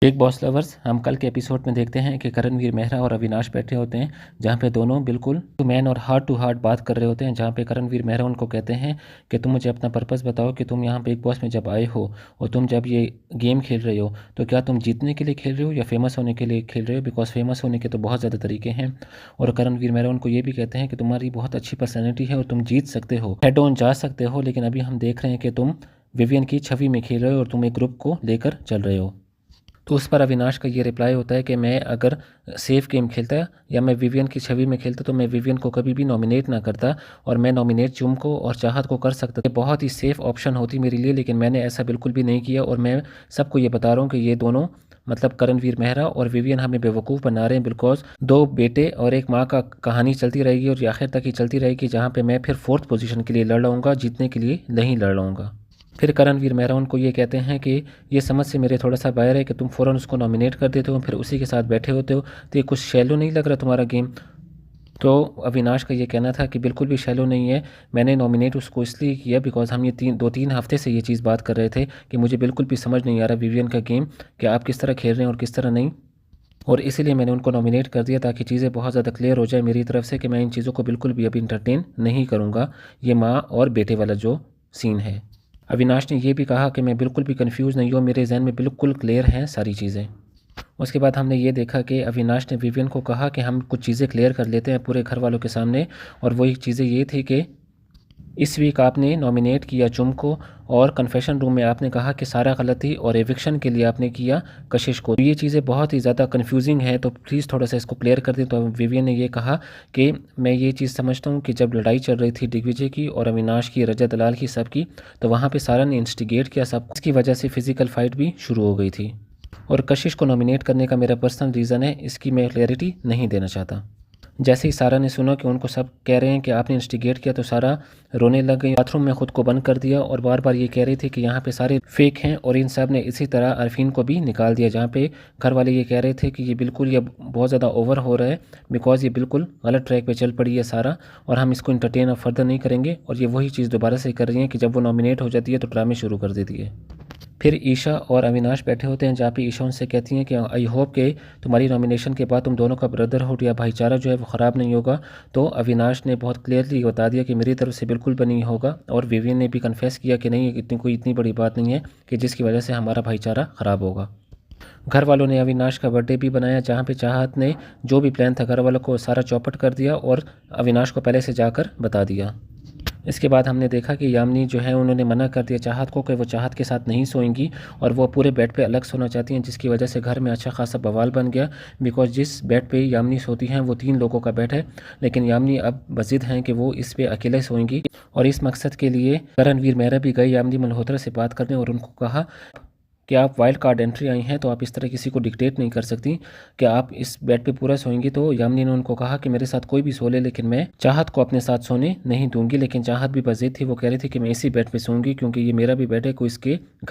Big boss lovers, हम कल के एपिसोड में देखते हैं कि करणवीर मेहरा और अविनाश बैठे होते हैं, जहां पे दोनों बिल्कुल टू मैन और हार्ट टू हार्ट बात कर रहे होते हैं। जहां पे करणवीर मेहरा उनको कहते हैं कि तुम मुझे अपना पर्पस बताओ कि तुम यहाँ बिग बॉस में जब आए हो और तुम जब ये गेम खेल रहे हो तो क्या तुम जीतने के लिए खेल रहे हो या फेमस होने के लिए खेल रहे हो, बिकॉज फेमस होने के तो बहुत ज़्यादा तरीके हैं। और करणवीर मेहरा उनको ये भी कहते हैं कि तुम्हारी बहुत अच्छी पर्सनैलिटी है और तुम जीत सकते हो, हेड ऑन जा सकते हो, लेकिन अभी हम देख रहे हैं कि तुम विवियन की छवि में खेल रहे हो और तुम एक ग्रुप को लेकर चल रहे हो। तो उस पर अविनाश का ये रिप्लाई होता है कि मैं अगर सेफ गेम खेलता या मैं विवियन की छवि में खेलता तो मैं विवियन को कभी भी नॉमिनेट ना करता और मैं नॉमिनेट चुम को और चाहत को कर सकता। ये बहुत ही सेफ ऑप्शन होती मेरे लिए, लेकिन मैंने ऐसा बिल्कुल भी नहीं किया। और मैं सबको ये बता रहा हूँ कि ये दोनों मतलब करणवीर मेहरा और विवियन हमें बेवकूफ़ बना रहे हैं, बिकॉज दो बेटे और एक माँ का कहानी चलती रहेगी और ये आखिर तक ही चलती रहेगी, जहाँ पे मैं फिर फोर्थ पोजीशन के लिए लड़ रहा जीतने के लिए नहीं लड़ रहा। फिर करणवीर मेहरा उनको ये कहते हैं कि ये समझ से मेरे थोड़ा सा बाहर है कि तुम फ़ौरन उसको नॉमिनेट कर देते हो फिर उसी के साथ बैठे होते हो, तो ये कुछ शैलो नहीं लग रहा तुम्हारा गेम। तो अविनाश का ये कहना था कि बिल्कुल भी शैलो नहीं है, मैंने नॉमिनेट उसको इसलिए किया बिकॉज हम ये 2-3 हफ्ते से ये चीज़ बात कर रहे थे कि मुझे बिल्कुल भी समझ नहीं आ रहा विवियन का गेम कि आप किस तरह खेल रहे हैं और किस तरह नहीं। और इसीलिए मैंने उनको नॉमिनेट कर दिया ताकि चीज़ें बहुत ज़्यादा क्लियर हो जाए मेरी तरफ से कि मैं इन चीज़ों को बिल्कुल भी अभी इंटरटेन नहीं करूँगा, ये माँ और बेटे वाला जो सीन है। अविनाश ने ये भी कहा कि मैं बिल्कुल भी कंफ्यूज नहीं हूँ, मेरे जहन में बिल्कुल क्लियर हैं सारी चीज़ें। उसके बाद हमने ये देखा कि अविनाश ने विवियन को कहा कि हम कुछ चीज़ें क्लियर कर लेते हैं पूरे घर वालों के सामने, और वही चीज़ें ये थी कि इस वीक आपने नॉमिनेट किया चुम को और कन्फेशन रूम में आपने कहा कि सारा गलत थी और एविक्शन के लिए आपने किया कशिश को। तो ये चीज़ें बहुत ही ज़्यादा कन्फ्यूजिंग है, तो प्लीज़ थोड़ा सा इसको क्लियर कर दें। तो विवियन ने ये कहा कि मैं ये चीज़ समझता हूँ कि जब लड़ाई चल रही थी दिग्विजय की और अविनाश की, रजत दलाल की, सबकी, तो वहाँ पर सारा ने इंस्टिगेट किया सब, इसकी वजह से फिजिकल फाइट भी शुरू हो गई थी। और कशिश को नॉमिनेट करने का मेरा पर्सनल रीज़न है, इसकी मैं क्लैरिटी नहीं देना चाहता। जैसे ही सारा ने सुना कि उनको सब कह रहे हैं कि आपने इंस्टिगेट किया तो सारा रोने लग गई, बाथरूम में खुद को बंद कर दिया और बार बार ये कह रही थी कि यहाँ पे सारे फेक हैं। और इन सब ने इसी तरह अरफीन को भी निकाल दिया, जहाँ पे घर वाले ये कह रहे थे कि ये बिल्कुल ये बहुत ज़्यादा ओवर हो रहा है बिकॉज ये बिल्कुल गलत ट्रैक पे चल पड़ी है सारा, और हम इसको इंटरटेन अब फर्दर नहीं करेंगे। और ये वही चीज़ दोबारा से कर रही हैं कि जब वो नॉमिनेट हो जाती है तो ड्रामे शुरू कर देती है। फिर ईशा और अविनाश बैठे होते हैं, जहाँ पे ईशा उनसे कहती हैं कि आई होप कि तुम्हारी नॉमिनेशन के बाद तुम दोनों का ब्रदरहुड या भाईचारा जो है वो ख़राब नहीं होगा। तो अविनाश ने बहुत क्लियरली बता दिया कि मेरी तरफ से बिल्कुल भी नहीं होगा, और विवियन ने भी कन्फेस किया कि नहीं, इतनी बड़ी बात नहीं है कि जिसकी वजह से हमारा भाईचारा ख़राब होगा। घर वालों ने अविनाश का बर्थडे भी बनाया, जहाँ पे चाहत ने जो भी प्लान था घर वालों को सारा चौपट कर दिया और अविनाश को पहले से जाकर बता दिया। इसके बाद हमने देखा कि यामिनी जो है उन्होंने मना कर दिया चाहत को कि वो चाहत के साथ नहीं सोएंगी और वो पूरे बेड पे अलग सोना चाहती हैं, जिसकी वजह से घर में अच्छा खासा बवाल बन गया। बिकॉज जिस बेड पे यामिनी सोती हैं वो 3 लोगों का बेड है, लेकिन यामिनी अब बजिद हैं कि वो इस पे अकेले सोएंगी। और इस मकसद के लिए करणवीर मेहरा भी गए यामिनी मल्होत्रा से बात करने और उनको कहा कि आप वाइल्ड कार्ड एंट्री आई हैं तो आप इस तरह किसी को डिक्टेट नहीं कर सकती कि आप इस बेड पे पूरा सोएंगी। तो यामिनी ने उनको कहा कि मेरे साथ कोई भी सो ले, लेकिन मैं चाहत को अपने साथ सोने नहीं दूंगी। लेकिन चाहत भी बजिद थी, वो कह रही थी कि मैं इसी बेड पे सोऊंगी क्योंकि ये मेरा भी बेड है, कोई इसके घर